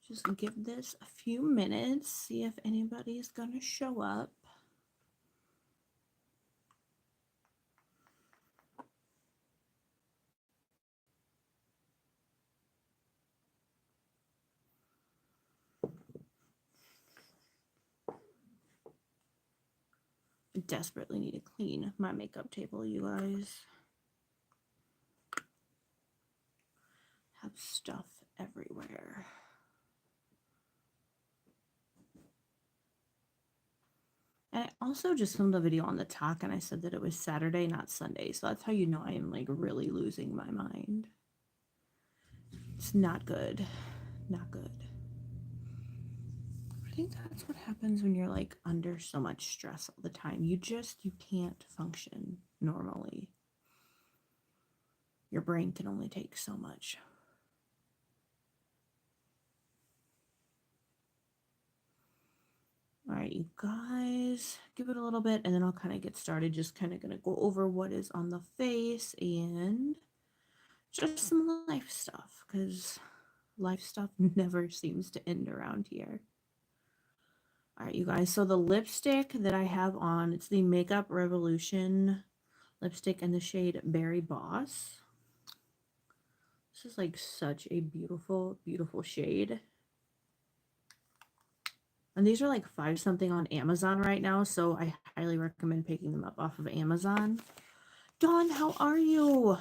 Just give this a few minutes, see if anybody's going to show up. I desperately need to clean my makeup table, you guys. Have stuff everywhere. And I also just filmed a video on the talk and I said that it was Saturday, not Sunday. So that's how you know I am like really losing my mind. It's not good. Not good. I think that's what happens when you're like under so much stress all the time. You can't function normally. Your brain can only take so much. All right, you guys, give it a little bit and then I'll kind of get started. Just kind of going to go over what is on the face and just some life stuff because life stuff never seems to end around here. All right, you guys. So the lipstick that I have on, it's the Makeup Revolution lipstick in the shade Berry Boss. This is like such a beautiful, beautiful shade. And these are like $5 something on Amazon right now, so I highly recommend picking them up off of Amazon. Dawn, how are you?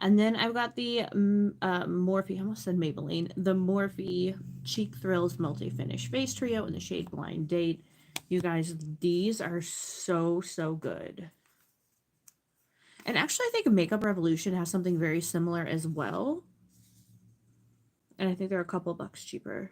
And then I've got the Morphe, I almost said Maybelline, the Morphe Cheek Thrills Multi-Finish Face Trio in the shade Blind Date. You guys, these are so, so good. And actually, I think Makeup Revolution has something very similar as well. And I think they're a couple bucks cheaper.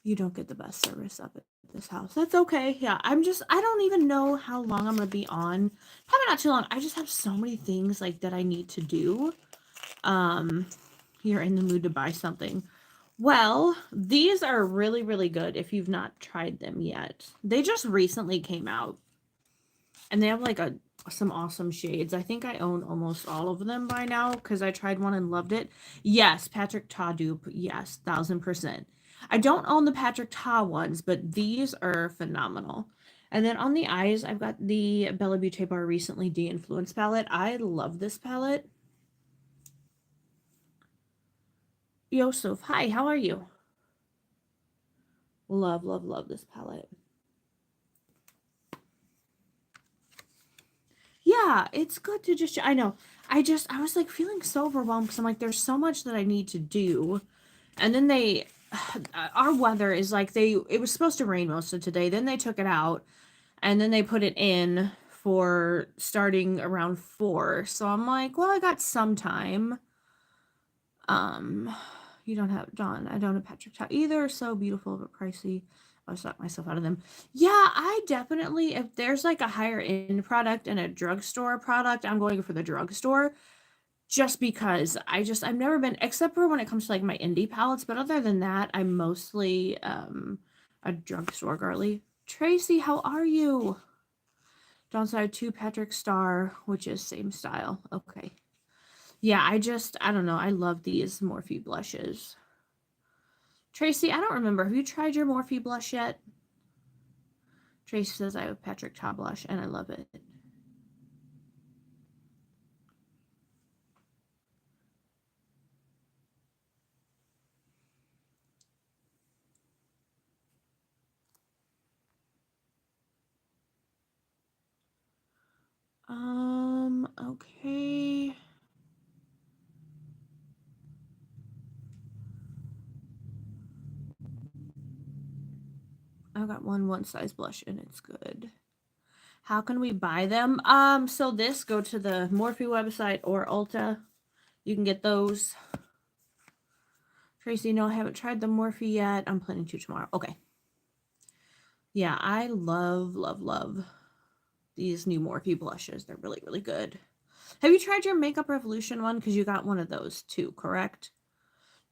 You don't get the best service up at this house. That's okay. Yeah, I don't even know how long I'm going to be on. Probably not too long. I just have so many things like that I need to do. You're in the mood to buy something. Well, these are really, really good if you've not tried them yet. They just recently came out. And they have like some awesome shades. I think I own almost all of them by now because I tried one and loved it. Yes, Patrick Ta dupe. Yes, 1000%. I don't own the Patrick Ta ones, but these are phenomenal. And then on the eyes, I've got the Bella Beauty Bar Recently De-Influenced palette. I love this palette. Yosef, hi, how are you? Love, love, love this palette. Yeah, it's good to just, I know. I was like feeling so overwhelmed because I'm like, there's so much that I need to do. And then our weather is like it was supposed to rain most of today. Then they took it out and then they put it in for starting around 4. So I'm like, well, I got some time. You don't have Dawn. I don't have Patrick Ta either. So beautiful but pricey. I sucked myself out of them. Yeah, I definitely, if there's like a higher end product and a drugstore product, I'm going for the drugstore. Just because I've never been, except for when it comes to like my indie palettes, but other than that, I'm mostly a drugstore girly. Tracy, how are you? Dawn said 2 Patrick Star, which is same style. Okay. Yeah, I don't know. I love these Morphe blushes. Tracy, I don't remember. Have you tried your Morphe blush yet? Tracy says I have Patrick Ta blush and I love it. Okay. I've got one size blush and it's good. How can we buy them? So go to the Morphe website or Ulta. You can get those. Tracy, no, I haven't tried the Morphe yet. I'm planning to tomorrow. Okay. Yeah, I love, love, love these new Morphe blushes. They're really, really good. Have you tried your Makeup Revolution one? Because you got one of those too, correct?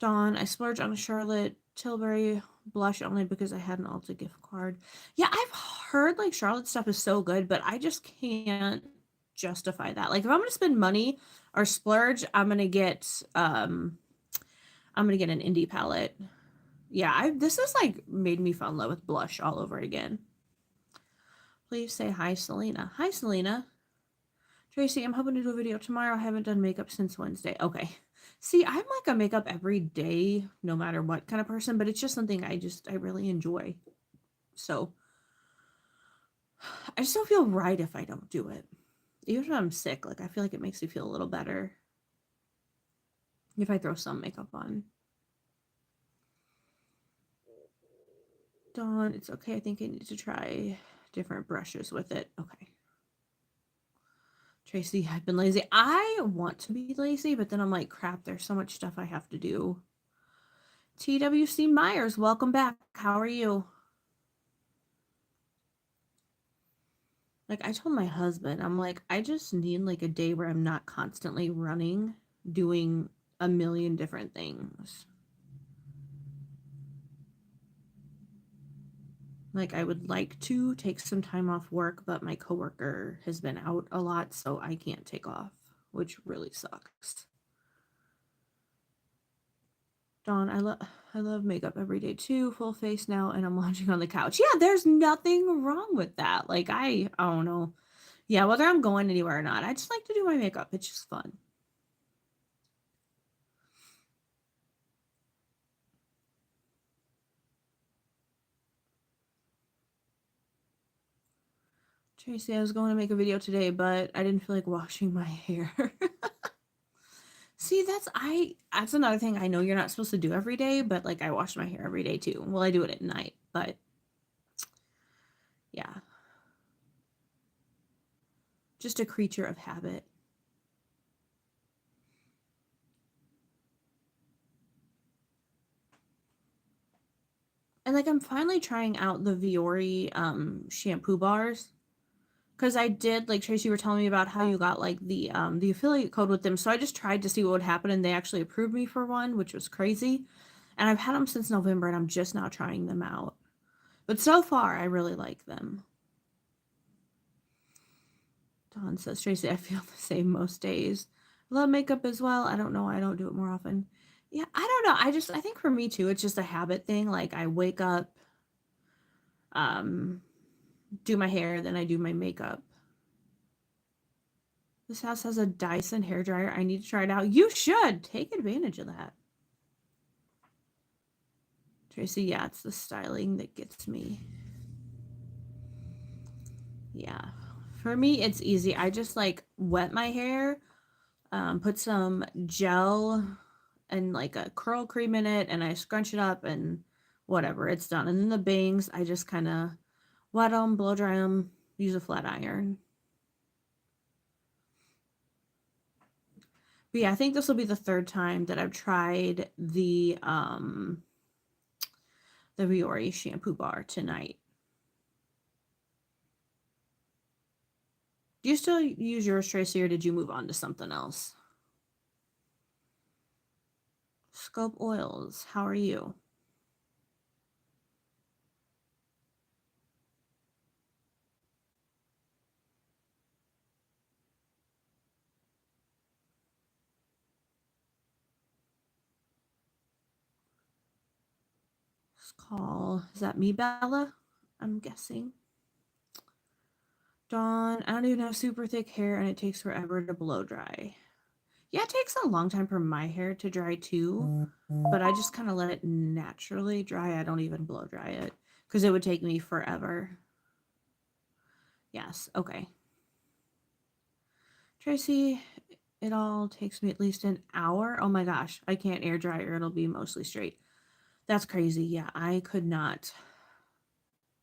Dawn, I splurged on a Charlotte Tilbury blush only because I had an Ulta gift card. Yeah, I've heard like Charlotte stuff is so good, but I just can't justify that. Like if I'm going to spend money or splurge, I'm going to get I'm gonna get an indie palette. Yeah, this has like made me fall in love with blush all over again. Please say hi, Selena. Hi, Selena. Tracy, I'm hoping to do a video tomorrow. I haven't done makeup since Wednesday. Okay. See, I'm like a makeup every day, no matter what kind of person, but it's just something I really enjoy. So I just don't feel right if I don't do it. Even if I'm sick, like I feel like it makes me feel a little better if I throw some makeup on. Dawn, it's okay. I think I need to try different brushes with it. Okay. Tracy, I've been lazy. I want to be lazy, but then I'm like, crap, there's so much stuff I have to do. TWC Myers, welcome back. How are you? Like I told my husband, I'm like, I just need like a day where I'm not constantly running, doing a million different things. Like I would like to take some time off work, but my coworker has been out a lot, so I can't take off, which really sucks. Dawn, I love makeup every day too, full face now, and I'm lounging on the couch. Yeah, there's nothing wrong with that. Like I don't know. Yeah, whether I'm going anywhere or not, I just like to do my makeup. It's just fun. Tracy, I was going to make a video today, but I didn't feel like washing my hair. See, that's another thing I know you're not supposed to do every day, but like I wash my hair every day too. Well, I do it at night, but yeah. Just a creature of habit. And like I'm finally trying out the Viore shampoo bars. Because I did, like Tracy, you were telling me about how you got like the affiliate code with them. So I just tried to see what would happen, and they actually approved me for one, which was crazy. And I've had them since November, and I'm just now trying them out. But so far, I really like them. Dawn says, Tracy, I feel the same most days. I love makeup as well. I don't know why I don't do it more often. Yeah, I don't know. I think for me too, it's just a habit thing. Like I wake up, um, do my hair, then I do my makeup. This house has a Dyson hairdryer. I need to try it out. You should take advantage of that. Tracy, yeah, it's the styling that gets me. Yeah. For me, it's easy. I just like wet my hair, put some gel and like a curl cream in it, and I scrunch it up and whatever, it's done. And then the bangs, I just kind of wet them, blow dry them, use a flat iron. But yeah, I think this will be the third time that I've tried the Viore shampoo bar tonight. Do you still use yours, Tracy, or did you move on to something else? Scope Oils, how are you? Let's call, is that me, Bella? I'm guessing. Dawn, I don't even have super thick hair and it takes forever to blow dry. Yeah, it takes a long time for my hair to dry too, but I just kind of let it naturally dry. I don't even blow dry it because it would take me forever. Yes, okay. Tracy, it all takes me at least an hour. Oh my gosh, I can't air dry or it'll be mostly straight. That's crazy. Yeah, I could not.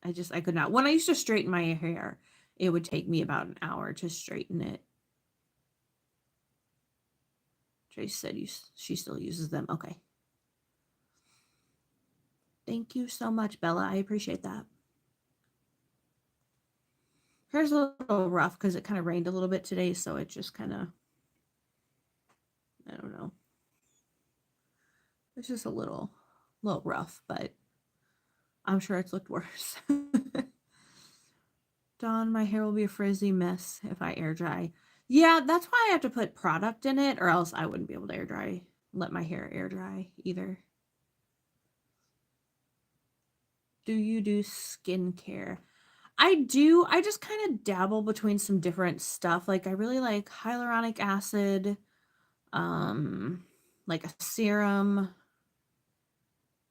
I could not. When I used to straighten my hair, it would take me about an hour to straighten it. Trace said she still uses them. Okay. Thank you so much, Bella. I appreciate that. Hair's a little rough because it kind of rained a little bit today, so it just kind of, I don't know. It's just a little rough, but I'm sure it's looked worse. Dawn, my hair will be a frizzy mess if I air dry. Yeah, that's why I have to put product in it, or else I wouldn't be able to air dry. let my hair air dry either. Do you do skincare? I do. I just kind of dabble between some different stuff. Like I really like hyaluronic acid, um, like a serum.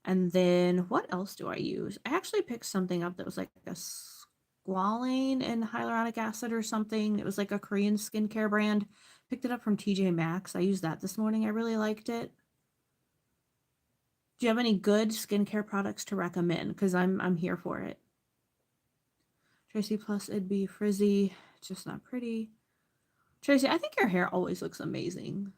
And then what else do I use? I actually picked something up that was like a squalane and hyaluronic acid or something. It was like a Korean skincare brand. Picked it up from TJ Maxx. I used that this morning. I really liked it. Do you have any good skincare products to recommend? Because I'm here for it. Tracy, plus it'd be frizzy, just not pretty. Tracy, I think your hair always looks amazing.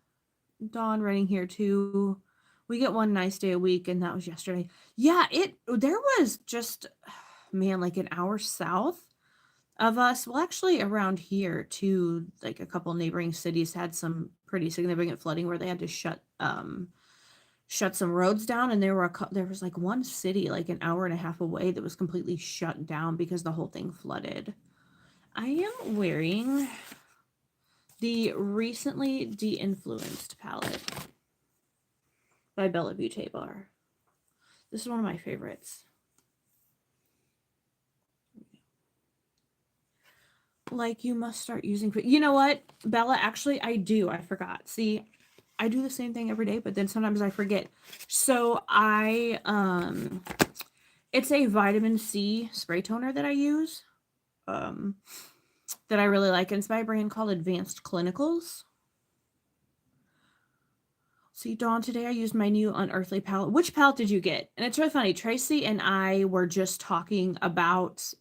Dawn writing here too. We get one nice day a week, and that was yesterday. Yeah, there was just man, like an hour south of us. Well, actually around here too, like a couple neighboring cities had some pretty significant flooding where they had to shut some roads down, and there was like one city like an hour and a half away that was completely shut down because the whole thing flooded. I am wearing the recently de-influenced palette by Bella Butte Bar. This is one of my favorites. Like, you must start using, you know what, Bella, actually I do. I forgot. See, I do the same thing every day, but then sometimes I forget. So it's a vitamin C spray toner that I use, that I really like. And it's by a brand called Advanced Clinicals. See, Dawn, today I used my new Unearthly palette. Which palette did you get? And it's really funny. Tracy and I were just talking about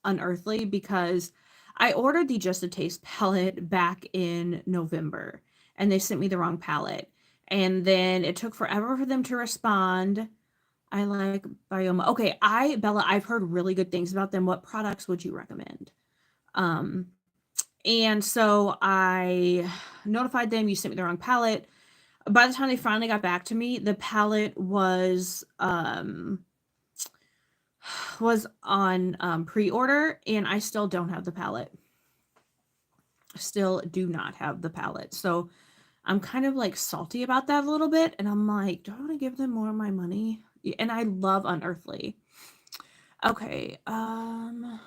Unearthly because I ordered the Just a Taste palette back in November, and they sent me the wrong palette. And then it took forever for them to respond. I like Bioma. Okay, Bella, I've heard really good things about them. What products would you recommend? And so I notified them, you sent me the wrong palette. By the time they finally got back to me, the palette was on pre-order, and I still don't have the palette. Still do not have the palette. So I'm kind of like salty about that a little bit, and I'm like, do I want to give them more of my money? And I love Unearthly. Okay, let's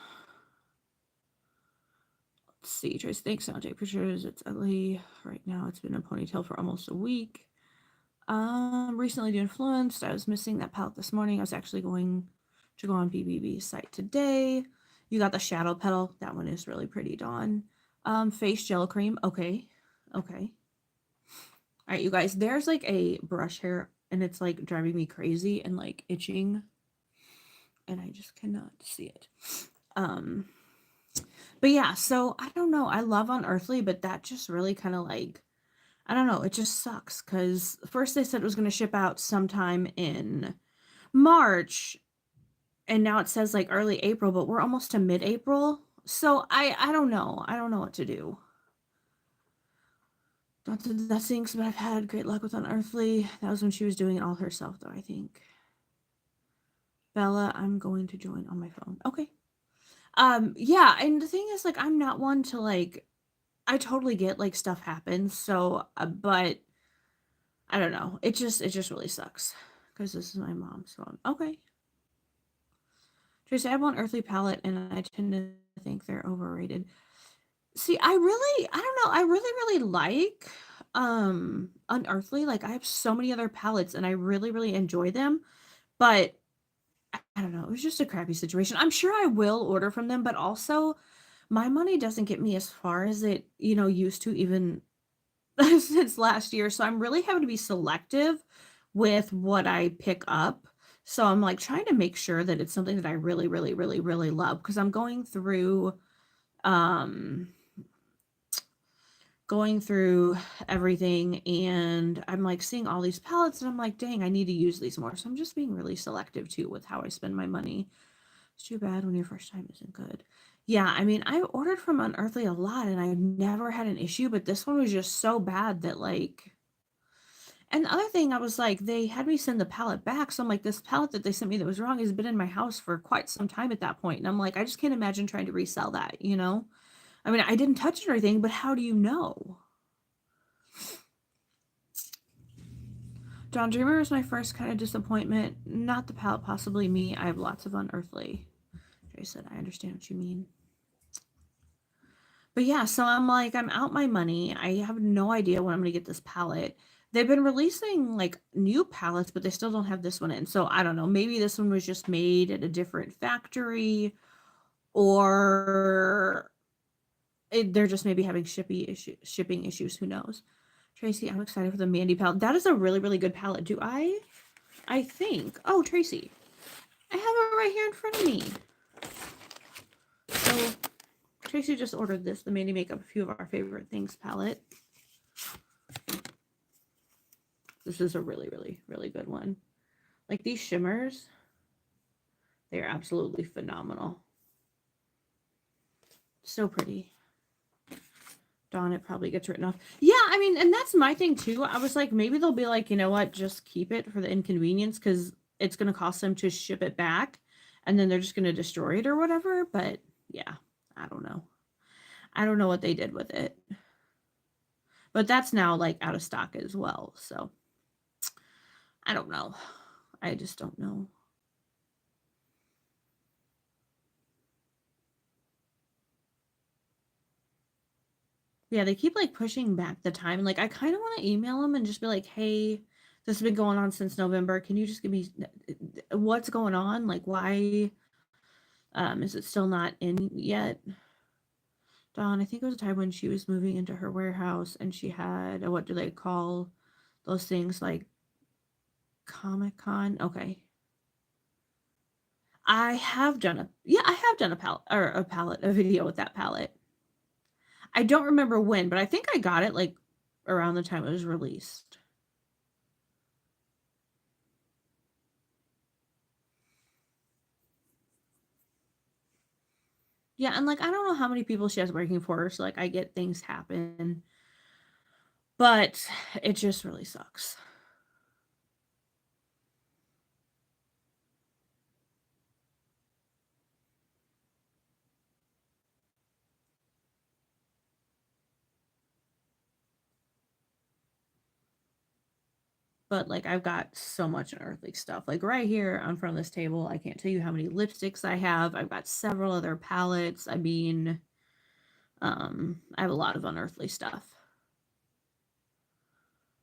see. Trace, thanks. I'll take pictures. It's ugly right now. It's been a ponytail for almost a week. Recently de-influenced. I was missing that palette this morning. I was actually going to go on BBB's site today. You got the shadow petal. That one is really pretty, Dawn. Face gel cream. Okay. All right, you guys, there's like a brush hair, and it's like driving me crazy and like itching, and I just cannot see it. But yeah, so I don't know. I love Unearthly, but that just really kind of like, I don't know, it just sucks because first they said it was going to ship out sometime in March, and now it says like early April, but we're almost to mid-April. So I don't know. I don't know what to do. That stinks, but I've had great luck with Unearthly. That was when she was doing it all herself, though, I think. Bella, I'm going to join on my phone. Okay. Yeah, and the thing is, like, I'm not one to, like, I totally get, like, stuff happens, so, but I don't know. It just really sucks, because this is my mom's phone. Okay. Tracy, I have one Earthly palette, and I tend to think they're overrated. See, I don't know, I really like, Unearthly. Like, I have so many other palettes, and I really enjoy them, but I don't know, it was just a crappy situation. I'm sure I will order from them, but also my money doesn't get me as far as it, used to even since last year. So I'm really having to be selective with what I pick up. So I'm like trying to make sure that it's something that I really love, because I'm going through everything, and I'm like seeing all these palettes, and I'm like, dang, I need to use these more. So I'm just being really selective too with how I spend my money. It's too bad when your first time isn't good. Yeah, I mean, I ordered from Unearthly a lot, and I never had an issue, but this one was just so bad that, like, and the other thing, I was like, they had me send the palette back. So I'm like, this palette that they sent me that was wrong has been in my house for quite some time at that point. And I'm like, I just can't imagine trying to resell that, I mean, I didn't touch it or anything, but how do you know? Dawn Dreamer was my first kind of disappointment. Not the palette, possibly me. I have lots of unearthly. Jay said, I understand what you mean. But yeah, so I'm like, I'm out my money. I have no idea when I'm going to get this palette. They've been releasing like new palettes, but they still don't have this one in. So I don't know. Maybe this one was just made at a different factory, or they're just maybe having shipping issues. Who knows? Tracy, I'm excited for the Mandy palette. That is a really, really good palette. Do I think. Oh, Tracy. I have it right here in front of me. So Tracy just ordered this, the Mandy Makeup A Few of Our Favorite Things palette. This is a really, really, really good one. Like these shimmers, they are absolutely phenomenal. So pretty. Dawn, it probably gets written off. Yeah, I mean, and that's my thing too. I was like, maybe they'll be like, you know what, just keep it for the inconvenience because it's going to cost them to ship it back and then they're just going to destroy it or whatever. But yeah, I don't know. I don't know what they did with it. But that's now like out of stock as well. So I don't know. I just don't know. Yeah, they keep like pushing back the time. Like I kind of want to email them and just be like, hey, this has been going on since November. Can you just give me what's going on? Like why is it still not in yet? Dawn, I think it was a time when she was moving into her warehouse and she had what do they call those things, like Comic-Con? Okay. I have done a palette, a video with that palette. I don't remember when, but I think I got it like around the time it was released. Yeah, and like I don't know how many people she has working for her, so like I get things happen. But it just really sucks. But like I've got so much unearthly stuff. Like right here on front of this table, I can't tell you how many lipsticks I have. I've got several other palettes. I mean, I have a lot of unearthly stuff.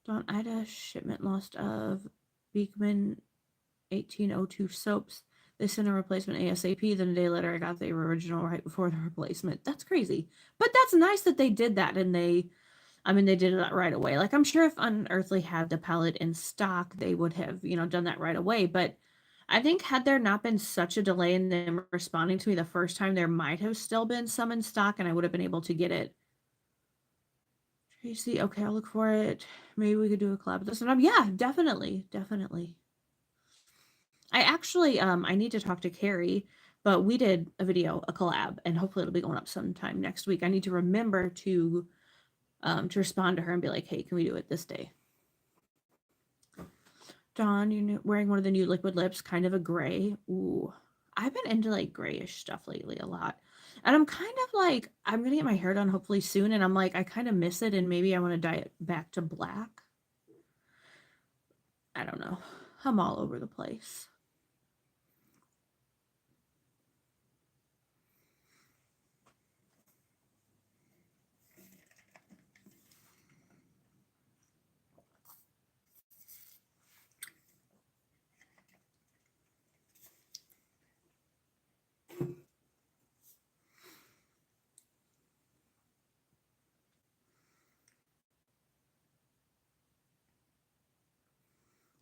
Dawn Ida shipment lost of Beekman 1802 soaps. They sent a replacement ASAP. Then a day later, I got the original right before the replacement. That's crazy. But that's nice that they did that and they did it right away. Like, I'm sure if Unearthly had the palette in stock, they would have, done that right away. But I think had there not been such a delay in them responding to me the first time, there might have still been some in stock and I would have been able to get it. Tracy, okay, I'll look for it. Maybe we could do a collab with this one. Yeah, definitely. Definitely. I actually, I need to talk to Carrie, but we did a collab, and hopefully it'll be going up sometime next week. I need to remember to respond to her and be like, hey, can we do it this day? Dawn, you're wearing one of the new liquid lips, kind of a gray. Ooh, I've been into like grayish stuff lately a lot. And I'm kind of like, I'm going to get my hair done hopefully soon. And I'm like, I kind of miss it. And maybe I want to dye it back to black. I don't know. I'm all over the place.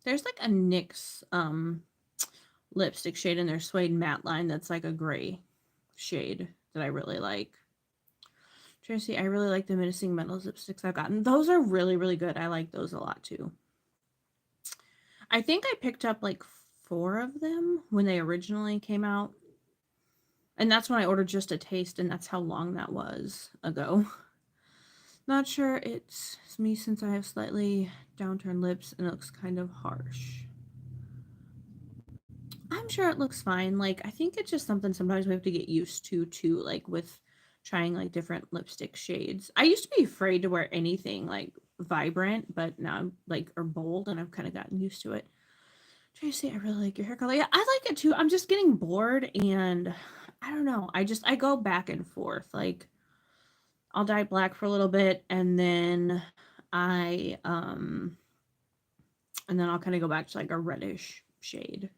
There's like a NYX lipstick shade in their Suede Matte line that's like a gray shade that I really like. Tracy, I really like the Menacing Metals lipsticks I've gotten. Those are really, really good. I like those a lot too. I think I picked up like 4 of them when they originally came out. And that's when I ordered just a taste, and that's how long that was ago. Not sure it's me since I have slightly downturned lips and it looks kind of harsh. I'm sure it looks fine. Like, I think it's just something sometimes we have to get used to, like with trying like different lipstick shades. I used to be afraid to wear anything like vibrant, but now I'm like, or bold, and I've kind of gotten used to it. Tracy, I really like your hair color. Yeah, I like it too. I'm just getting bored, and I don't know. I go back and forth. Like, I'll dye black for a little bit, I and then I'll kind of go back to like a reddish shade.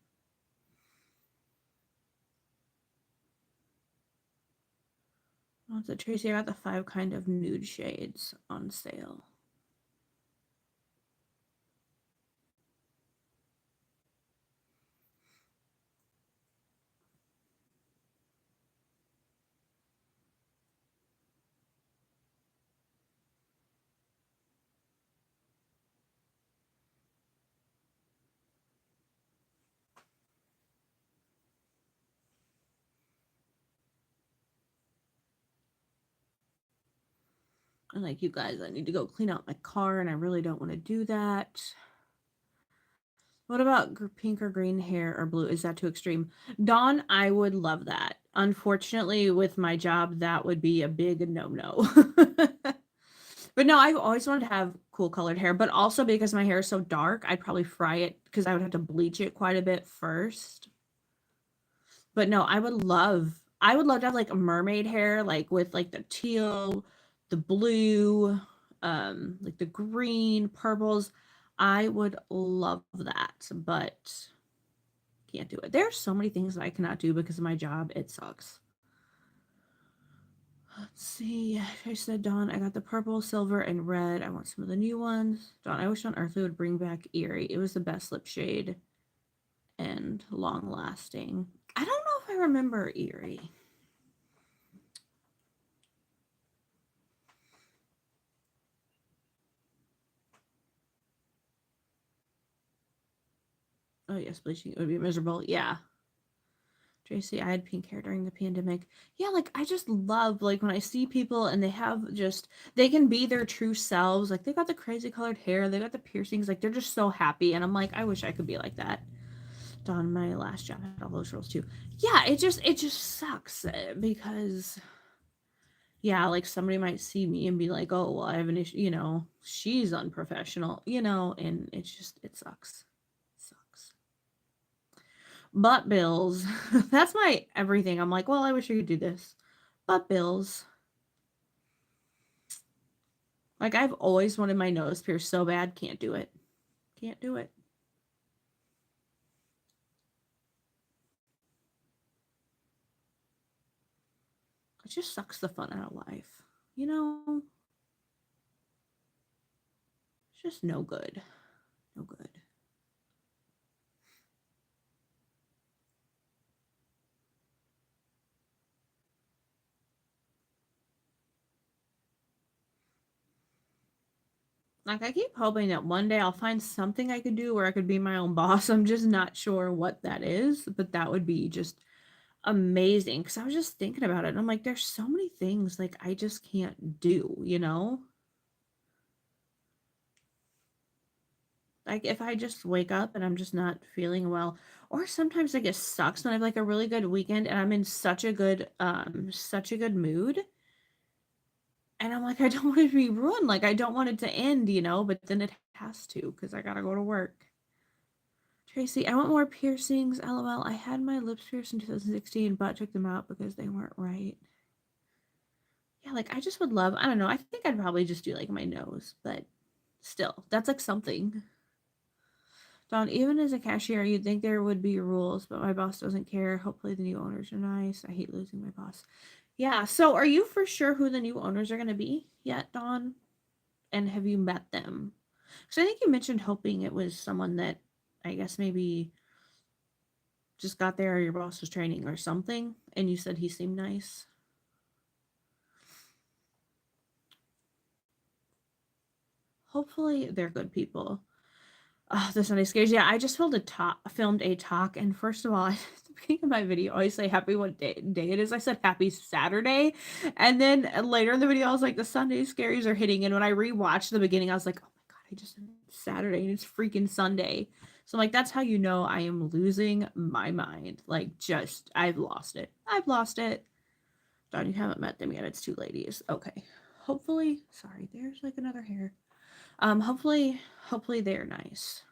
What's it, Tracy? I got the 5 kind of nude shades on sale. And like, you guys, I need to go clean out my car, and I really don't want to do that. What about pink or green hair or blue? Is that too extreme? Dawn, I would love that. Unfortunately, with my job, that would be a big no-no. But no, I've always wanted to have cool colored hair, but also because my hair is so dark, I'd probably fry it because I would have to bleach it quite a bit first. But no, I would love to have like a mermaid hair, like with like the teal, the blue, like the green, purples. I would love that, but can't do it. There are so many things that I cannot do because of my job. It sucks. Let's see. I said, Dawn, I got the purple, silver, and red. I want some of the new ones. Dawn, I wish Dawn Earthly would bring back Eerie. It was the best lip shade and long lasting. I don't know if I remember Eerie. Oh, yes, bleaching. It would be miserable. Yeah. JC, I had pink hair during the pandemic. Yeah, like I just love like when I see people and they have just they can be their true selves. Like they got the crazy colored hair, they got the piercings, like they're just so happy. And I'm like, I wish I could be like that. Dawn, my last job had all those roles too. Yeah, it just sucks because yeah, like somebody might see me and be like, oh well, I have an issue, she's unprofessional, and it sucks. But bills. That's my everything. I'm like, well, I wish I could do this. But bills. Like I've always wanted my nose pierced so bad, can't do it. Can't do it. It just sucks the fun out of life. It's just no good. No good. Like I keep hoping that one day I'll find something I could do where I could be my own boss. I'm just not sure what that is, but that would be just amazing because I was just thinking about it and I'm like, there's so many things like I just can't do. Like if I just wake up and I'm just not feeling well, or sometimes like it sucks when I have like a really good weekend and I'm in such a good mood. And I'm like, I don't want it to be ruined. Like I don't want it to end, but then it has to because I gotta go to work. Tracy, I want more piercings. LOL. I had my lips pierced in 2016, but took them out because they weren't right. Yeah, like I just would love, I don't know. I think I'd probably just do like my nose, but still, that's like something. Don, even as a cashier, you'd think there would be rules, but my boss doesn't care. Hopefully the new owners are nice. I hate losing my boss. Yeah, so are you for sure who the new owners are going to be yet, Dawn? And have you met them? So I think you mentioned hoping it was someone that I guess maybe just got there or your boss was training or something, and you said he seemed nice. Hopefully they're good people. The Sunday scares. Yeah, I just filmed a talk, and first of all, at the beginning of my video, I always say happy what day it is. I said happy Saturday, and then later in the video, I was like the Sunday scaries are hitting. And when I rewatched the beginning, I was like, oh my god, I just said Saturday and it's freaking Sunday. So I'm like, that's how you know I am losing my mind. Like, just I've lost it. I've lost it. Don, you haven't met them yet. It's two ladies. Okay. Hopefully, sorry. There's like another hair. Hopefully they're nice.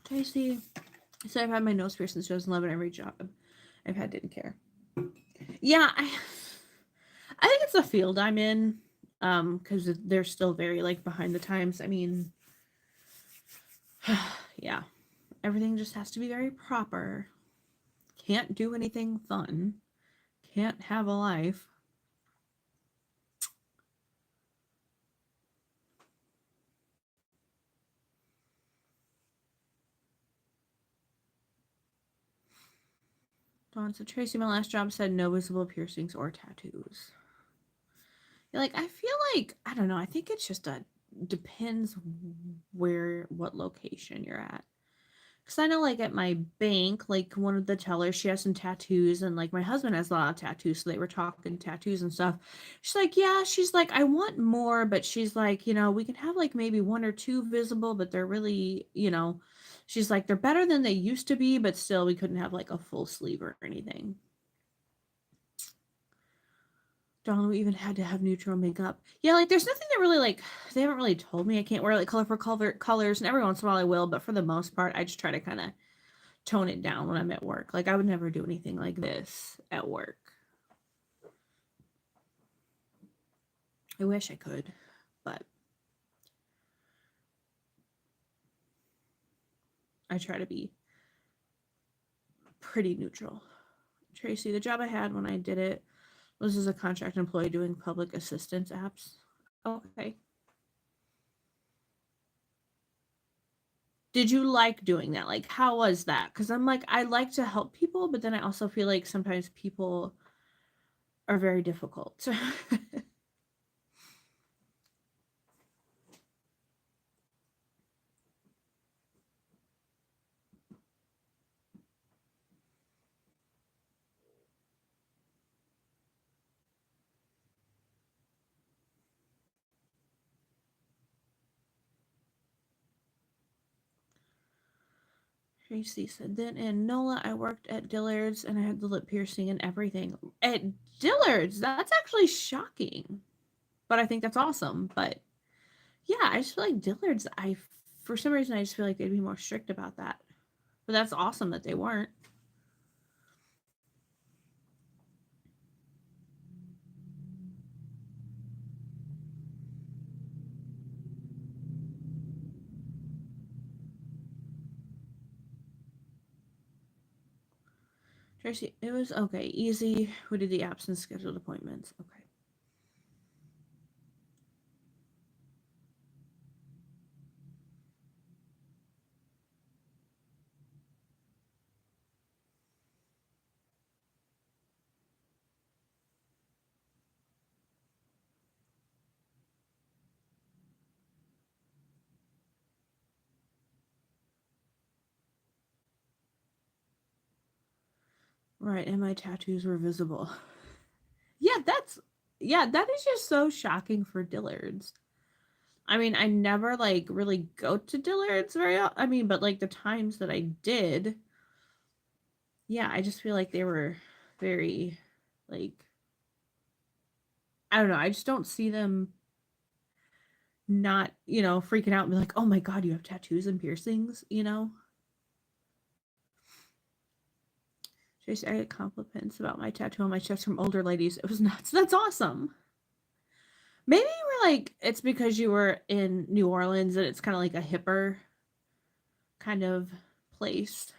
Tracy said I've had my nose pierced since 2011. Every job I've had didn't care. Yeah, I think it's the field I'm in, because they're still very like behind the times. I mean, yeah, everything just has to be very proper. Can't do anything fun. Can't have a life. Dawn said, Tracy, my last job said no visible piercings or tattoos. Like, I feel like, I don't know, I think it's just depends what location you're at. Because I know, like, at my bank, like, one of the tellers, she has some tattoos, and, like, my husband has a lot of tattoos, so they were talking tattoos and stuff. She's like, yeah, she's like, I want more, but she's like, we can have, like, maybe one or two visible, but they're really, she's like, they're better than they used to be, but still, we couldn't have, like, a full sleeve or anything. Dawn, we even had to have neutral makeup. Yeah, like, there's nothing that really, like, they haven't really told me I can't wear, like, colorful colors, and every once in a while I will, but for the most part, I just try to kind of tone it down when I'm at work. Like, I would never do anything like this at work. I wish I could, but I try to be pretty neutral. Tracy, the job I had when I did it was as a contract employee doing public assistance apps. Okay. Did you like doing that? Like, how was that? Because I'm like, I like to help people, but then I also feel like sometimes people are very difficult. Tracy said, then in NOLA, I worked at Dillard's and I had the lip piercing and everything. At Dillard's? That's actually shocking. But I think that's awesome. But yeah, I just feel like Dillard's, for some reason, I just feel like they'd be more strict about that. But that's awesome that they weren't. Tracy, it was okay. Easy. We did the apps and scheduled appointments. Okay. Right, and my tattoos were visible. Yeah, that is just so shocking for Dillard's. I mean, I never like really go to Dillard's I mean, but like the times that I did, yeah, I just feel like they were very like I don't know, I just don't see them not, freaking out and be like, "Oh my god, you have tattoos and piercings?" Just I get compliments about my tattoo on my chest from older ladies. It was nuts. That's awesome. Maybe you were like, it's because you were in New Orleans and it's kind of like a hipper kind of place.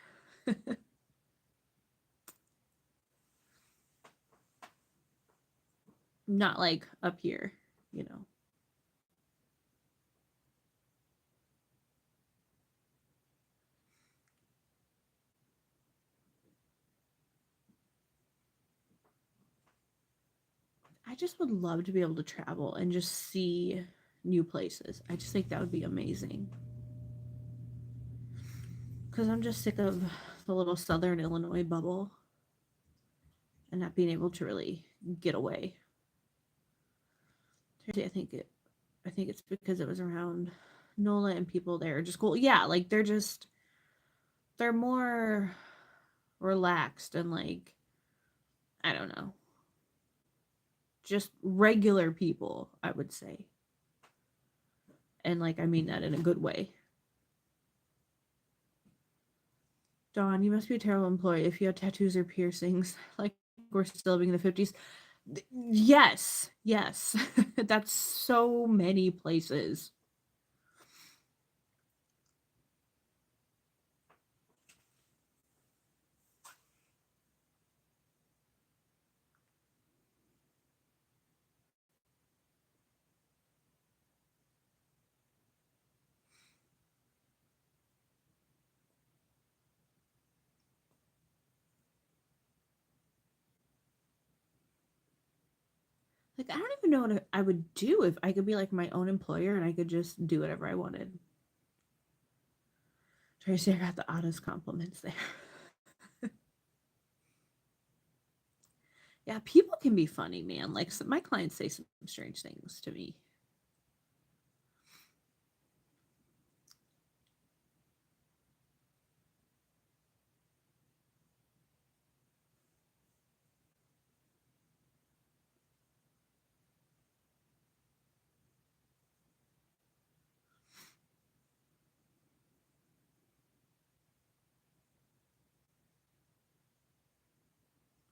Not like up here. I just would love to be able to travel and just see new places. I just think that would be amazing. Because I'm just sick of the little Southern Illinois bubble and not being able to really get away. I think it's because it was around NOLA and people there are just cool. Yeah, like they're more relaxed and like, I don't know, just regular people, I would say. And like, I mean that in a good way. Dawn, you must be a terrible employee if you have tattoos or piercings. Like, we're still living in the 50s. Yes, yes. That's so many places. Like, I don't even know what I would do if I could be like my own employer and I could just do whatever I wanted. Tracy, I got the oddest compliments there. Yeah, people can be funny, man. Like, my clients say some strange things to me.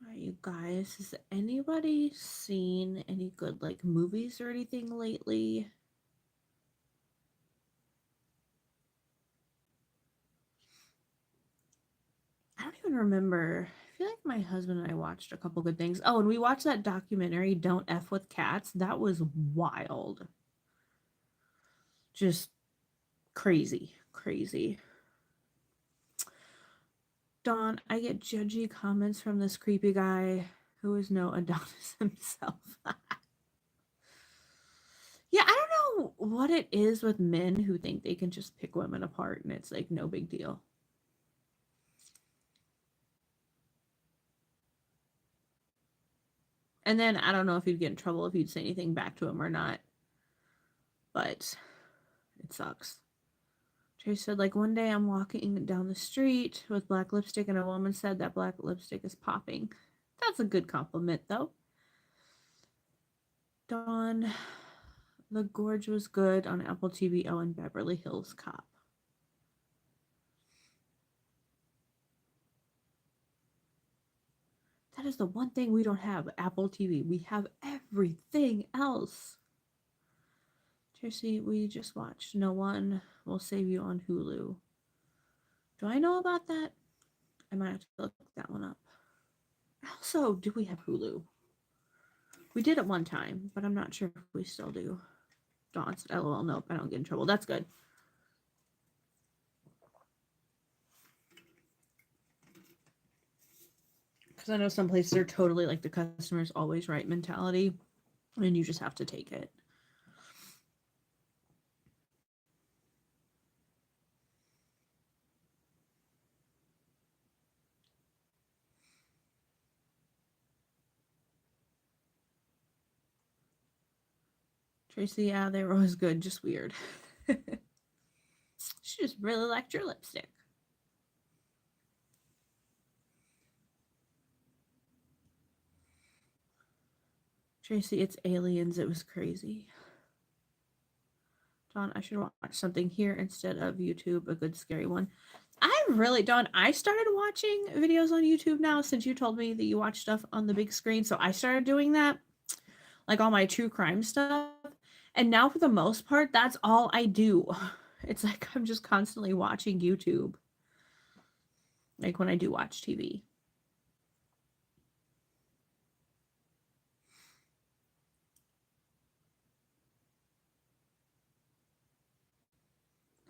All right, you guys, has anybody seen any good like movies or anything lately? I don't even remember. I feel like my husband and I watched a couple good things. Oh, and we watched that documentary, Don't F with Cats. That was wild. Just crazy, crazy. Dawn, I get judgy comments from this creepy guy who is no Adonis himself. Yeah, I don't know what it is with men who think they can just pick women apart and it's like no big deal. And then I don't know if he'd get in trouble if you'd say anything back to him or not, but it sucks. Trace said, like, one day I'm walking down the street with black lipstick, and a woman said that black lipstick is popping. That's a good compliment, though. Dawn, The Gorge was good on Apple TV. Oh, and Beverly Hills Cop. That is the one thing we don't have, Apple TV. We have everything else. Tracy, we just watched No One Will Save You on Hulu. Do I know about that? I might have to look that one up. Also, do we have Hulu? We did at one time, but I'm not sure if we still do. Dawn said, LOL, nope, I don't get in trouble. That's good. Because I know some places are totally like the customer's always right mentality, and you just have to take it. Tracy, yeah, they were always good, just weird. She just really liked your lipstick. Tracy, it's aliens. It was crazy. Dawn, I should watch something here instead of YouTube, a good scary one. Dawn, I started watching videos on YouTube now since you told me that you watch stuff on the big screen. So I started doing that, like all my true crime stuff. And now, for the most part, that's all I do. It's like I'm just constantly watching YouTube, like when I do watch TV.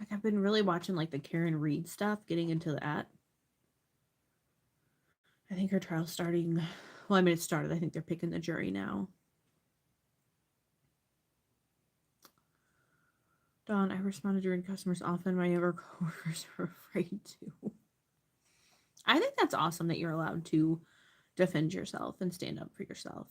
Like I've been really watching like the Karen Reed stuff, getting into that. I think her trial's starting. Well, I mean, it started. I think they're picking the jury now. Dawn, I responded to rude customers often. My younger coworkers are afraid to. I think that's awesome that you're allowed to defend yourself and stand up for yourself.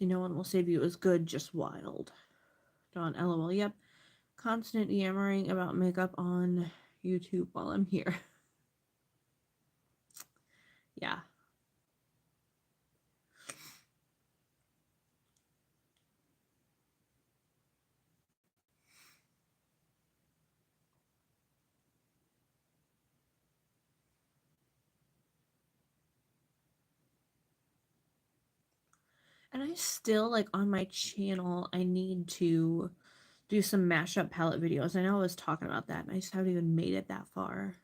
Tracy, no one will save you. It was good, just wild. Dawn, LOL. Yep. Constant yammering about makeup on YouTube while I'm here. Yeah. And I still, like, on my channel, I need to do some mashup palette videos. I know I was talking about that, and I just haven't even made it that far.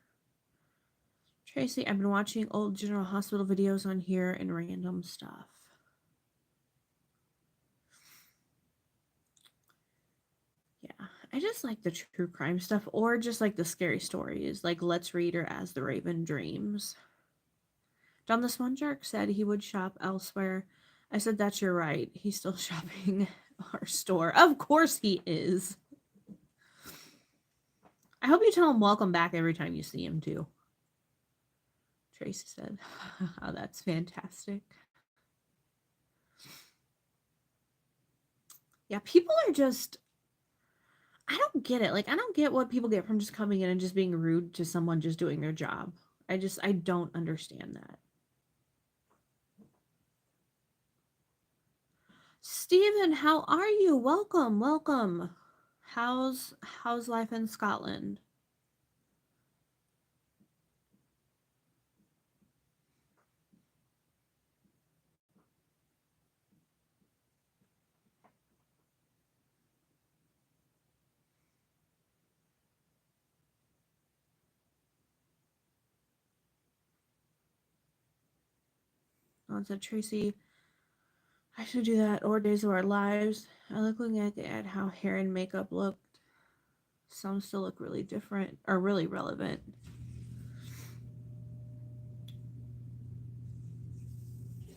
Tracy, I've been watching old General Hospital videos on here and random stuff. Yeah, I just like the true crime stuff, or just like the scary stories, like Let's Read or As the Raven Dreams. John the Swan Shark said he would shop elsewhere. I said, that's your right. He's still shopping our store. Of course he is. I hope you tell him welcome back every time you see him, too. Tracy said, oh, that's fantastic. Yeah, people are just, I don't get it. Like, I don't get what people get from just coming in and just being rude to someone just doing their job. I don't understand that. Stephen, how are you? Welcome, welcome. How's life in Scotland? Oh, said Tracy, I should do that or Days of Our Lives. I look looking at how hair and makeup looked. Some still look really different or really relevant.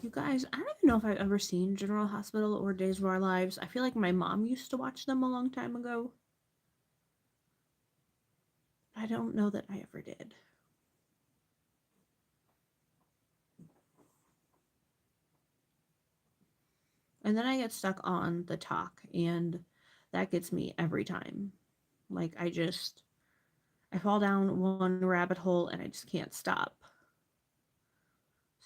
You guys, I don't even know if I've ever seen General Hospital or Days of Our Lives. I feel like my mom used to watch them a long time ago. I don't know that I ever did. And then I get stuck on the talk, and that gets me every time. Like, I fall down one rabbit hole and I just can't stop.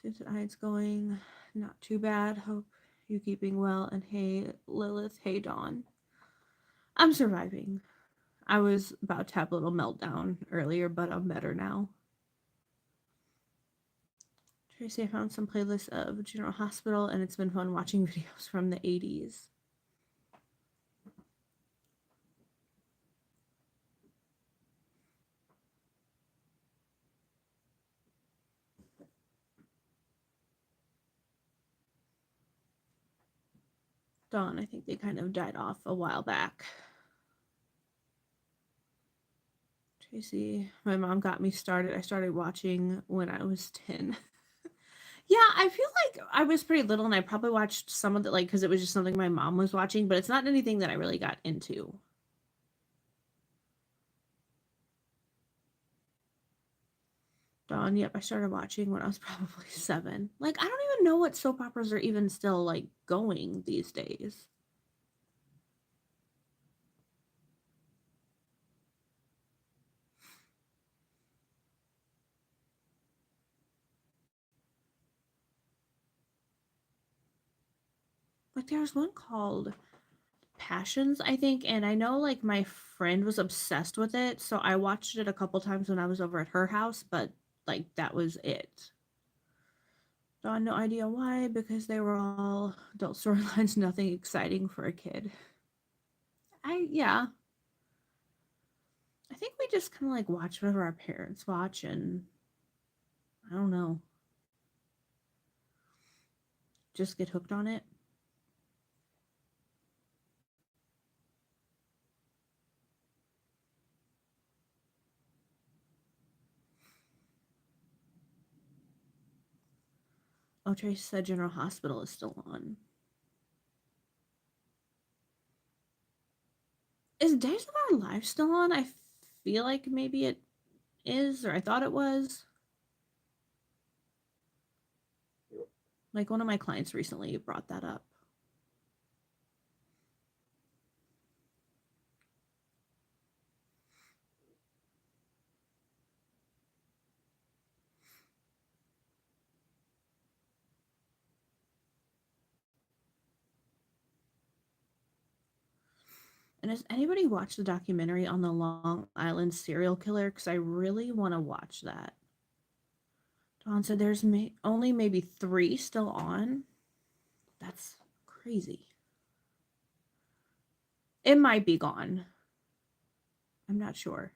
Susan Hyde's going, not too bad. Hope you keeping well. And hey, Lilith, hey, Dawn. I'm surviving. I was about to have a little meltdown earlier, but I'm better now. Tracy, I found some playlists of General Hospital, and it's been fun watching videos from the 80s. Dawn, I think they kind of died off a while back. Tracy, my mom got me started. I started watching when I was 10. Yeah, I feel like I was pretty little and I probably watched some of it, like, because it was just something my mom was watching, but it's not anything that I really got into. Dawn, yep, I started watching when I was probably 7. Like, I don't even know what soap operas are even still, like, going these days. Like, there's one called Passions, I think, and I know, like, my friend was obsessed with it, so I watched it a couple times when I was over at her house, but, like, that was it. Dawn, no idea why, because they were all adult storylines, nothing exciting for a kid. Yeah. I think we just kind of like watch whatever our parents watch, and I don't know, just get hooked on it. Oh, Trace said General Hospital is still on. Is Days of Our Lives still on? I feel like maybe it is, or I thought it was. Like, one of my clients recently brought that up. And has anybody watched the documentary on the Long Island serial killer? Because I really want to watch that. Dawn said there's only maybe 3 still on. That's crazy. It might be gone. I'm not sure.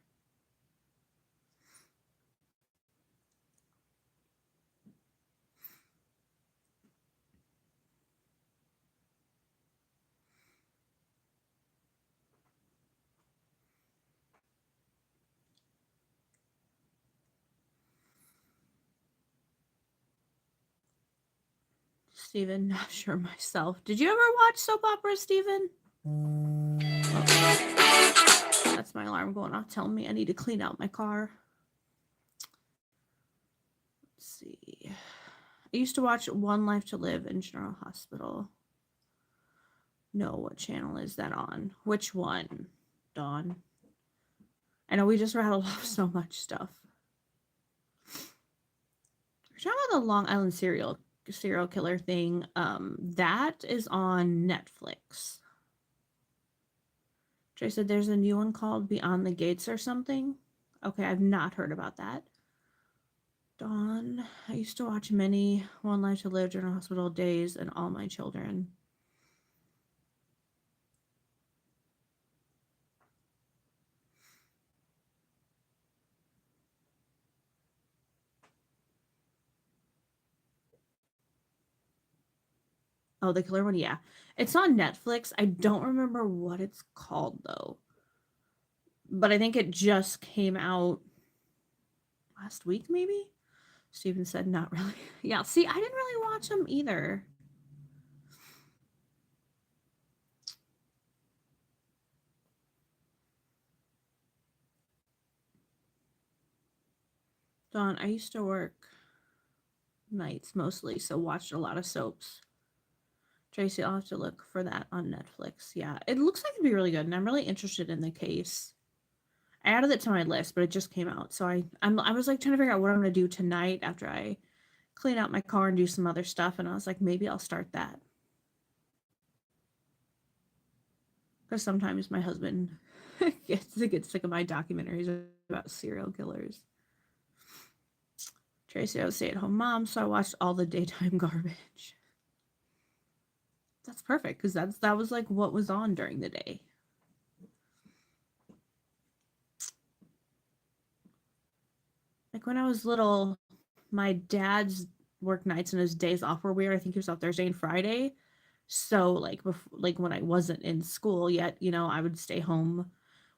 Steven, not sure myself. Did you ever watch soap opera, Steven? Oh, that's my alarm going off telling me I need to clean out my car. Let's see. I used to watch One Life to Live in General Hospital. No, what channel is that on? Which one, Dawn? I know we just rattled off so much stuff. We're talking about the Long Island serial killer thing. That is on Netflix. Jay said there's a new one called Beyond the Gates or something. Okay, I've not heard about that. Dawn, I used to watch many One Life to Live, General Hospital Days, and All My Children. Oh, the killer one? Yeah. It's on Netflix. I don't remember what it's called, though. But I think it just came out last week, maybe? Steven said not really. Yeah, see, I didn't really watch them either. Dawn, I used to work nights mostly, so watched a lot of soaps. Tracy, I'll have to look for that on Netflix. Yeah, it looks like it'd be really good, and I'm really interested in the case. I added it to my list, but it just came out, so I was like trying to figure out what I'm gonna do tonight after I clean out my car and do some other stuff, and I was like, maybe I'll start that because sometimes my husband gets sick of my documentaries about serial killers. Tracy, I was a stay-at-home mom, so I watched all the daytime garbage. That's perfect because that was like what was on during the day. Like when I was little, my dad's work nights and his days off were weird. I think he was off Thursday and Friday. So like when I wasn't in school yet, I would stay home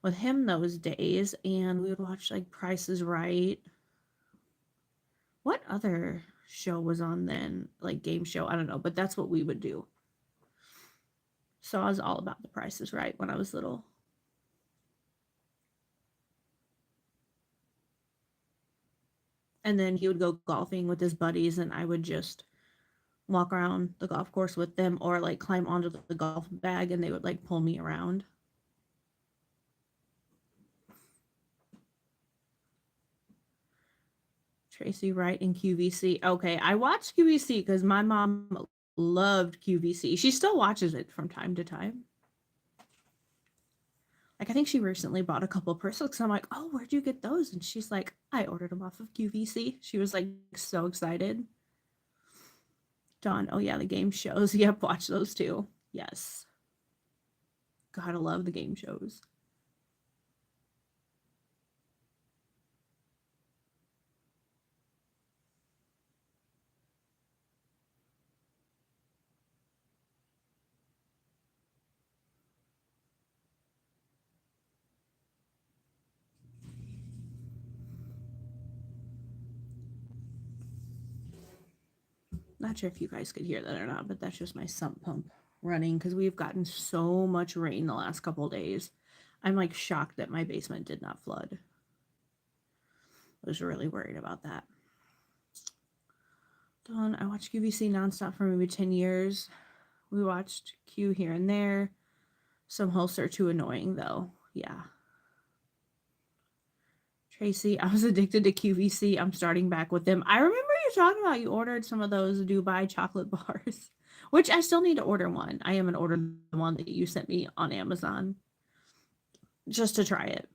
with him those days and we would watch like Price is Right. What other show was on then? Like game show? I don't know, but that's what we would do. So I was all about the Price is Right when I was little. And then he would go golfing with his buddies and I would just walk around the golf course with them or like climb onto the golf bag and they would like pull me around. Tracy Wright in QVC. Okay, I watched QVC because my mom loved QVC. She still watches it from time to time. Like I think she recently bought a couple purses. I'm like, oh, where'd you get those? And she's like, I ordered them off of QVC. She was like so excited. Dawn, oh yeah, the game shows. Yep, watch those too. Yes. Gotta love the game shows. Not sure if you guys could hear that or not, but that's just my sump pump running because we've gotten so much rain the last couple days. I'm like shocked that my basement did not flood. I was really worried about that. Dawn, I watched QVC nonstop for maybe 10 years. We watched Q here and there. Some hosts are too annoying though. Yeah. Tracy, I was addicted to QVC. I'm starting back with them. I remember you talking about you ordered some of those Dubai chocolate bars, which I still need to order one. I haven't ordered the one that you sent me on Amazon. just to try it.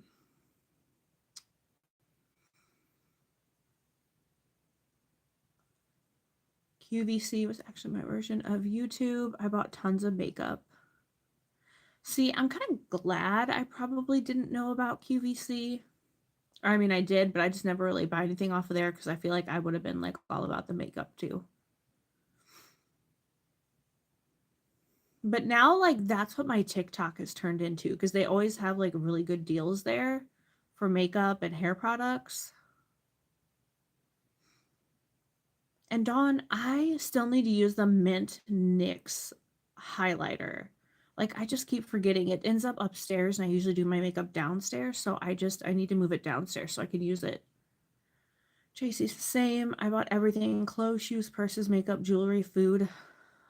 QVC was actually my version of YouTube. I bought tons of makeup. See, I'm kind of glad I probably didn't know about QVC. Or, I mean, I did, but I just never really buy anything off of there because I feel like I would have been like all about the makeup too. But now, like, that's what my TikTok has turned into because they always have like really good deals there for makeup and hair products. And Dawn, I still need to use the Mint NYX highlighter. Like, I just keep forgetting. It ends up upstairs, and I usually do my makeup downstairs. So I need to move it downstairs so I can use it. JC's the same. I bought everything: clothes, shoes, purses, makeup, jewelry, food,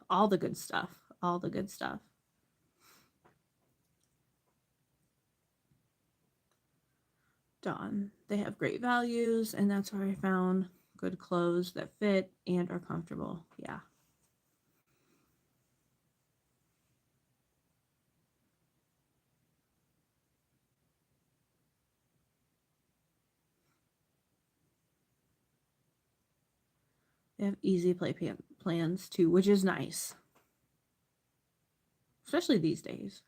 all the good stuff. All the good stuff. Dawn. They have great values, and that's where I found good clothes that fit and are comfortable. Yeah. They have easy plans too, which is nice, especially these days.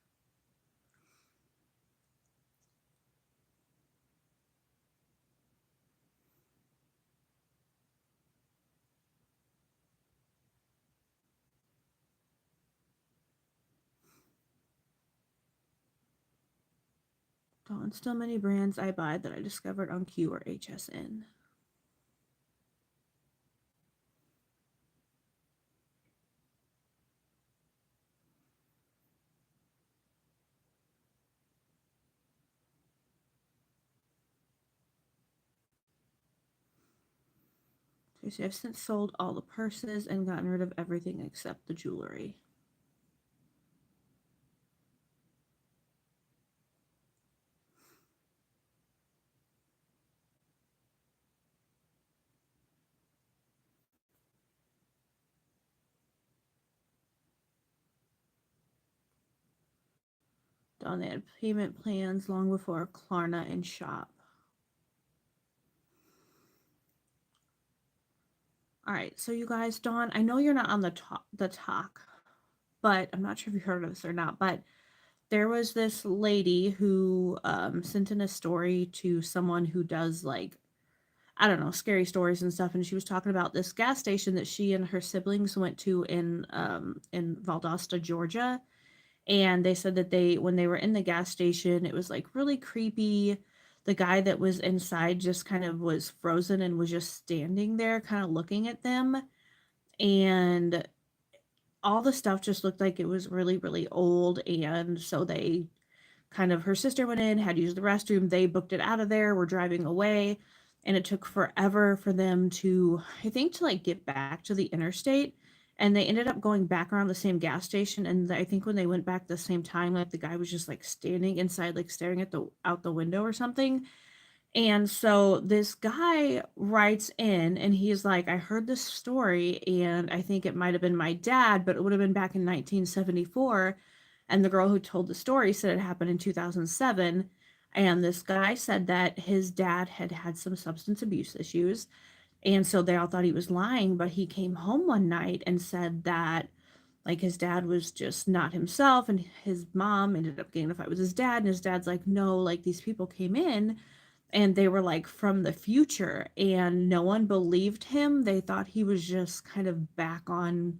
Dawn, still many brands I buy that I discovered on Q or HSN. So I've since sold all the purses and gotten rid of everything except the jewelry. Dawn, they had payment plans long before Klarna and Shop. All right, so you guys, Dawn, I know you're not on the talk, but I'm not sure if you heard of this or not, but there was this lady who sent in a story to someone who does like, I don't know, scary stories and stuff, and she was talking about this gas station that she and her siblings went to in Valdosta, Georgia. And they said that when they were in the gas station, it was like really creepy. The guy that was inside just kind of was frozen and was just standing there kind of looking at them. And all the stuff just looked like it was really, really old. And so they kind of, her sister went in, had used the restroom. They booked it out of there, were driving away. And it took forever for them to, I think, to like get back to the interstate. And they ended up going back around the same gas station. And I think when they went back the same time, like the guy was just like standing inside, like staring at the out the window or something. And so this guy writes in and he's like, I heard this story and I think it might have been my dad, but it would have been back in 1974. And the girl who told the story said it happened in 2007. And this guy said that his dad had had some substance abuse issues. And so they all thought he was lying, but he came home one night and said that like his dad was just not himself. And his mom ended up getting in a fight with his dad. And his dad's like, no, like these people came in and they were like from the future and no one believed him. They thought he was just kind of back on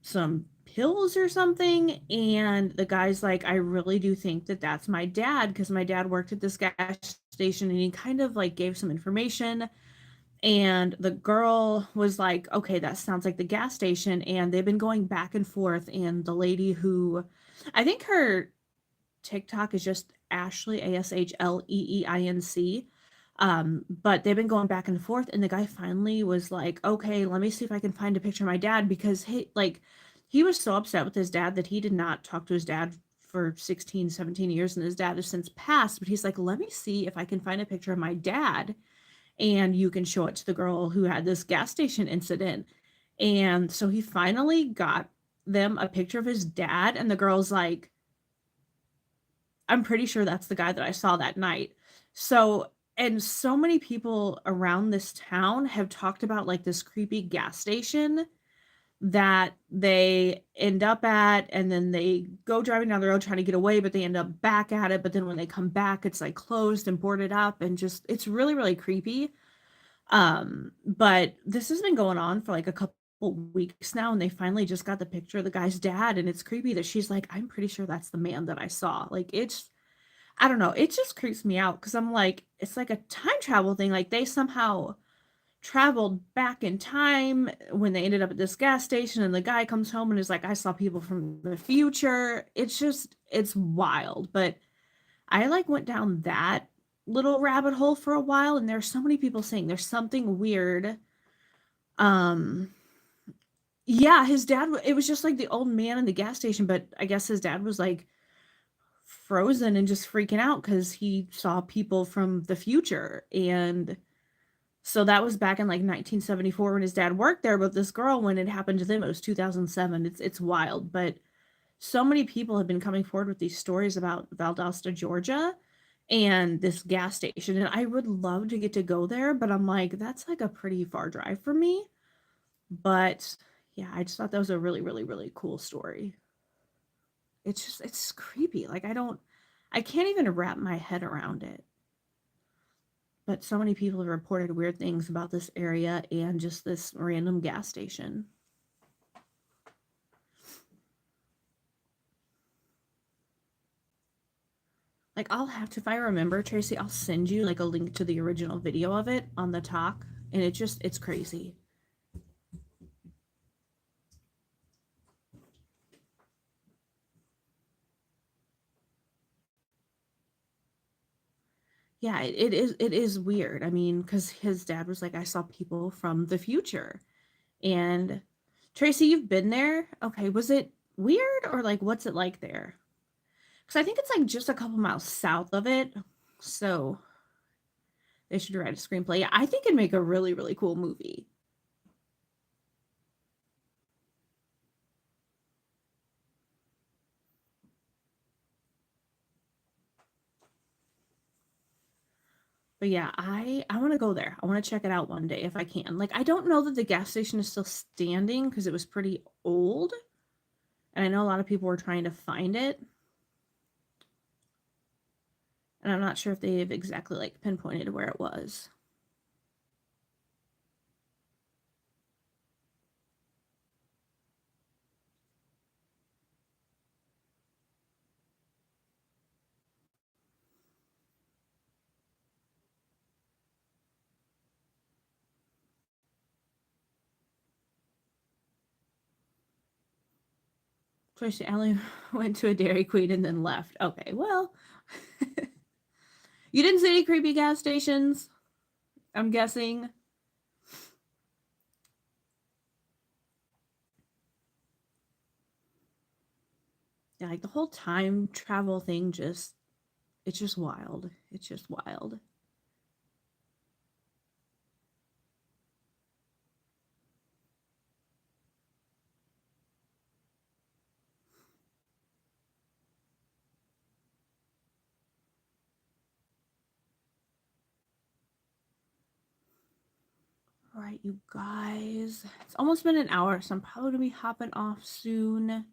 some pills or something. And the guy's like, I really do think that that's my dad because my dad worked at this gas station and he kind of like gave some information. And the girl was like, okay, that sounds like the gas station. And they've been going back and forth. And the lady who, I think her TikTok is just Ashley, ASHLEEINC. But they've been going back and forth, and the guy finally was like, okay, let me see if I can find a picture of my dad because he was so upset with his dad that he did not talk to his dad for 16, 17 years, and his dad has since passed. But he's like, let me see if I can find a picture of my dad, and you can show it to the girl who had this gas station incident. And so he finally got them a picture of his dad, and the girl's like, I'm pretty sure that's the guy that I saw that night. So, and so many people around this town have talked about like this creepy gas station that they end up at, and then they go driving down the road trying to get away, but they end up back at it. But then when they come back, it's like closed and boarded up, and just it's really, really creepy. But this has been going on for like a couple weeks now, and they finally just got the picture of the guy's dad, and it's creepy that she's like, I'm pretty sure that's the man that I saw. Like it's I don't know, it just creeps me out because I'm like, it's like a time travel thing. Like they somehow traveled back in time when they ended up at this gas station, and the guy comes home and is like, I saw people from the future. It's just it's wild. But I like went down that little rabbit hole for a while, and there's so many people saying there's something weird. Um yeah, his dad it was just like the old man in the gas station, but I guess his dad was like frozen and just freaking out cuz he saw people from the future. And so that was back in like 1974 when his dad worked there, but this girl, when it happened to them, it was 2007. It's wild. But so many people have been coming forward with these stories about Valdosta, Georgia, and this gas station. And I would love to get to go there, but I'm like, that's like a pretty far drive for me. But yeah, I just thought that was a really, really, really cool story. It's just, it's creepy. Like, I can't even wrap my head around it. But so many people have reported weird things about this area and just this random gas station. Like, I'll have to, if I remember, Tracy, I'll send you like a link to the original video of it on the talk. And it's crazy. Yeah, it is weird. I mean, because his dad was like, I saw people from the future. And Tracy, you've been there. Okay, was it weird or like what's it like there? Because I think it's like just a couple miles south of it. So they should write a screenplay. Yeah, I think it'd make a really, really cool movie. But yeah, I want to go there. I want to check it out one day if I can. Like I don't know that the gas station is still standing because it was pretty old. And I know a lot of people were trying to find it. And I'm not sure if they've exactly like pinpointed where it was. Tracy Allen went to a Dairy Queen and then left. Okay, well, you didn't see any creepy gas stations, I'm guessing. Yeah, like the whole time travel thing it's just wild. It's just wild. All right, you guys. It's almost been an hour, so I'm probably gonna be hopping off soon.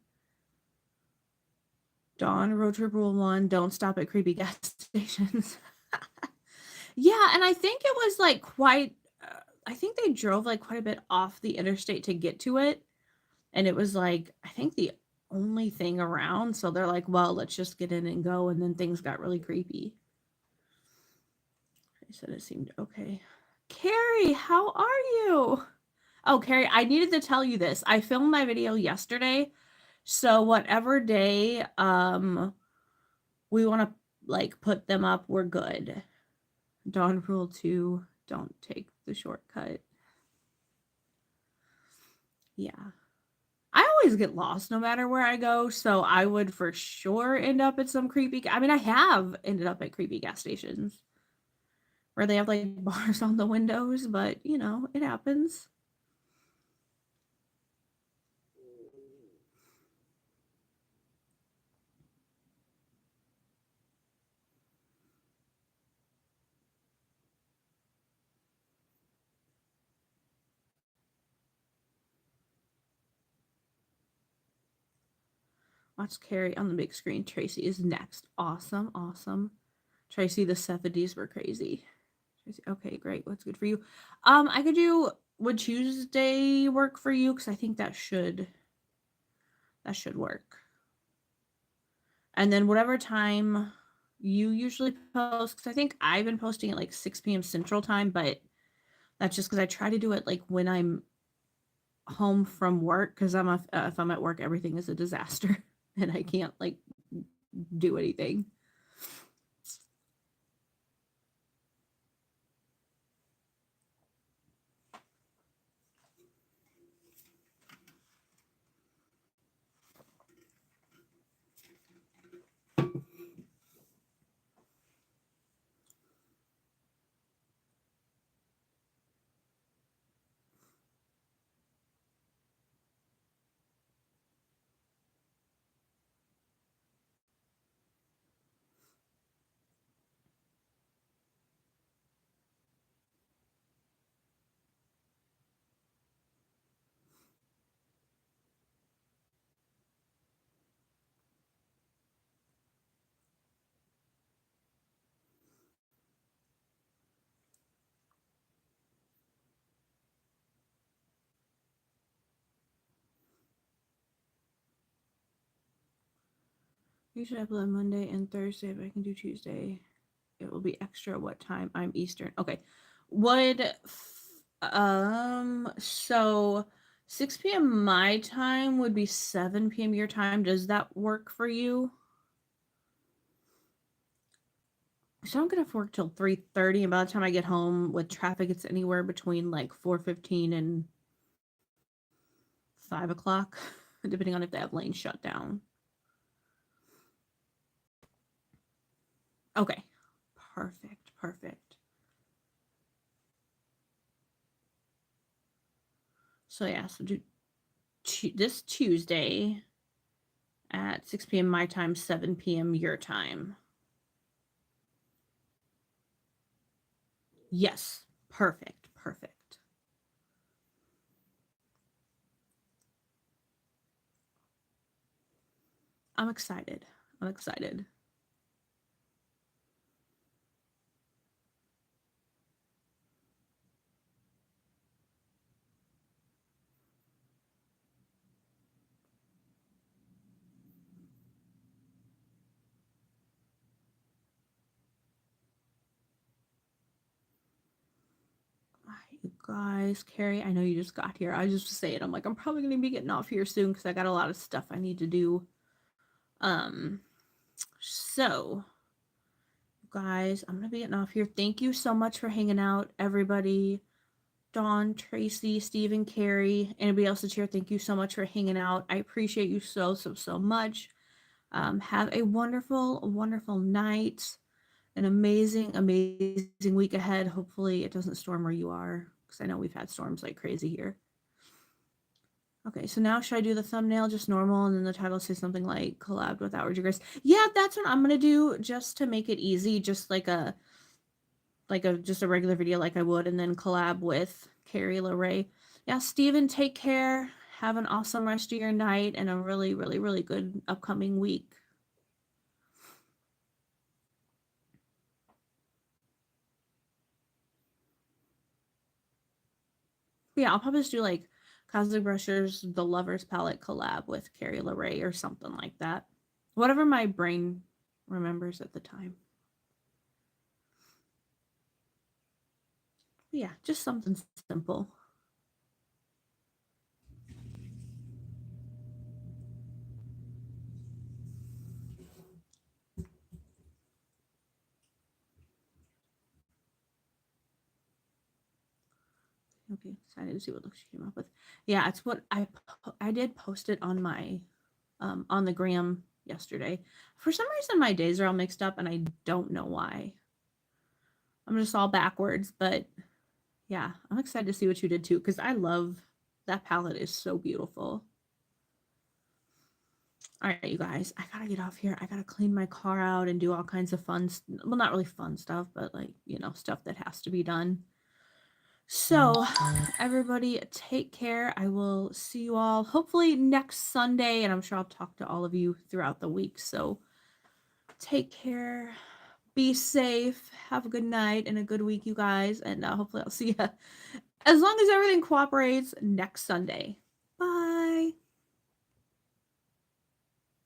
Dawn, road trip rule one, don't stop at creepy gas stations. Yeah, and I think it was like quite, I think they drove like quite a bit off the interstate to get to it. And it was like, I think the only thing around. So they're like, well, let's just get in and go. And then things got really creepy. I said it seemed okay. Carrie, how are you? Oh, Carrie, I needed to tell you this. I filmed my video yesterday. So whatever day we want to like put them up, we're good. Dawn rule 2, don't take the shortcut. Yeah. I always get lost no matter where I go, so I would for sure end up at some creepy I mean, I have ended up at creepy gas stations where they have like bars on the windows, but you know, it happens. Watch Carrie on the big screen. Tracy is next. Awesome, awesome. Tracy, the 70s were crazy. Tracy, okay, great. What's good for you? I could do, would Tuesday work for you? Because I think that should work. And then whatever time you usually post, because I think I've been posting at like 6 p.m. Central Time, but that's just because I try to do it like when I'm home from work, because if I'm at work, everything is a disaster and I can't like do anything. Usually I upload Monday and Thursday, but I can do Tuesday. It will be extra what time? I'm Eastern. Okay. So 6 p.m. my time would be 7 p.m. your time. Does that work for you? So I'm gonna have to work till 3:30, and by the time I get home with traffic, it's anywhere between like 4:15 and 5 o'clock, depending on if they have lanes shut down. Okay. Perfect. Perfect. So yeah, so do this Tuesday at 6 p.m. my time, 7 p.m. your time. Yes. Perfect. Perfect. I'm excited. I'm excited. You guys, Carrie, I know you just got here. I just say it. I'm like, I'm probably gonna be getting off here soon because I got a lot of stuff I need to do. So guys, I'm gonna be getting off here. Thank you so much for hanging out, everybody. Dawn, Tracy, Stephen, Carrie, anybody else that's here, thank you so much for hanging out. I appreciate you so much. Have a wonderful, wonderful night. An amazing week ahead. Hopefully it doesn't storm where you are, because I know we've had storms like crazy here. Okay, so now should I do the thumbnail just normal and then the title say something like collab with Outrage and Grace? Yeah, that's what I'm gonna do just to make it easy, just like a just a regular video like I would, and then collab with Carrie LaRae. Yeah, Steven, take care. Have an awesome rest of your night and a really good upcoming week. Yeah, I'll probably just do like Cosmic Brushers, the Lovers Palette collab with Carrie LaRae or something like that. Whatever my brain remembers at the time. But yeah, just something simple. Okay, excited to see what look she came up with. Yeah, it's what I did post it on my on the gram yesterday. For some reason, my days are all mixed up, and I don't know why. I'm just all backwards, but yeah, I'm excited to see what you did too, because I love that palette. Is so beautiful. All right, you guys, I gotta get off here. I gotta clean my car out and do all kinds of fun, well, not really fun stuff, but like, you know, stuff that has to be done. So, everybody, take care. I will see you all hopefully next Sunday, and I'm sure I'll talk to all of you throughout the week. So, take care, be safe, have a good night and a good week, you guys, and hopefully I'll see you as long as everything cooperates next Sunday. Bye.